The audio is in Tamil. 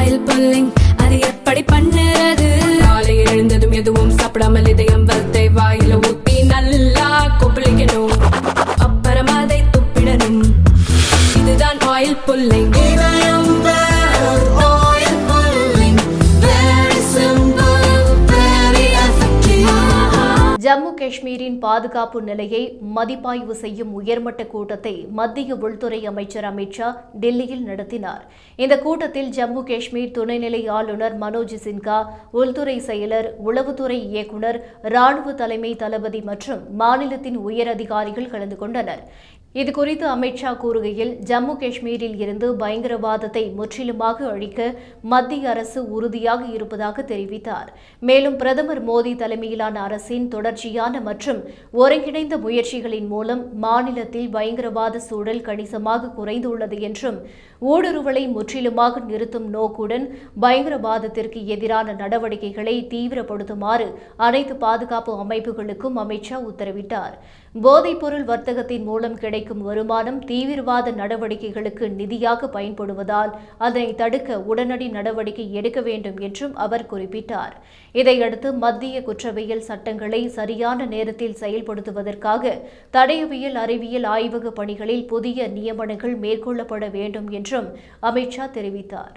ஆயில் புல்லிங் அது எப்படி பண்ணுறது? காலையில் எழுந்ததும் எதுவும் சாப்பிடாமல் இதயம் வளர்த்தை வாயில ஊத்தி நல்லா கொப்பளிக்கணும், அப்புறம் அதை துப்பிடணும். இதுதான் ஆயில் புல்லிங். ஜம்மு காஷ்மீரின் பாதுகாப்பு நிலையை மதிப்பாய்வு செய்யும் உயர்மட்ட கூட்டத்தை மத்திய உள்துறை அமைச்சர் அமித் ஷா டெல்லியில் நடத்தினார். இந்த கூட்டத்தில் ஜம்மு காஷ்மீர் துணைநிலை ஆளுநர் மனோஜ் சின்ஹா, உள்துறை செயலர், உளவுத்துறை இயக்குநர், ராணுவ தலைமை தளபதி மற்றும் மாநிலத்தின் உயர் அதிகாரிகள் கலந்து கொண்டனர். இதுகுறித்து அமித் ஷா கூறுகையில், ஜம்மு காஷ்மீரில் இருந்து பயங்கரவாதத்தை முற்றிலுமாக அழிக்க மத்திய அரசு உறுதியாக இருப்பதாக தெரிவித்தார். மேலும் பிரதமர் மோடி தலைமையிலான அரசின் தொடர்ச்சியான மற்றும் ஒருங்கிணைந்த முயற்சிகளின் மூலம் மாநிலத்தில் பயங்கரவாத சூழல் கணிசமாக குறைந்துள்ளது என்றும், ஊடுருவலை முற்றிலுமாக நிறுத்தும் நோக்குடன் பயங்கரவாதத்திற்கு எதிரான நடவடிக்கைகளை தீவிரப்படுத்துமாறு அனைத்து பாதுகாப்பு அமைப்புகளுக்கும் அமித் ஷா உத்தரவிட்டார். போதைப்பொருள் வர்த்தகத்தின் மூலம் கிடைக்கும் வருமானம் தீவிரவாத நடவடிக்கைகளுக்கு நிதியாக பயன்படுவதால் அதனை தடுக்க உடனடி நடவடிக்கை எடுக்க வேண்டும் என்றும் அவர் குறிப்பிட்டார். இதையடுத்து மத்திய குற்றவியல் சட்டங்களை சரியான நேரத்தில் செயல்படுத்துவதற்காக தடயவியல் அறிவியல் ஆய்வக பணிகளில் புதிய நியமனங்கள் மேற்கொள்ளப்பட வேண்டும் என்றும் அமித் ஷா தெரிவித்தார்.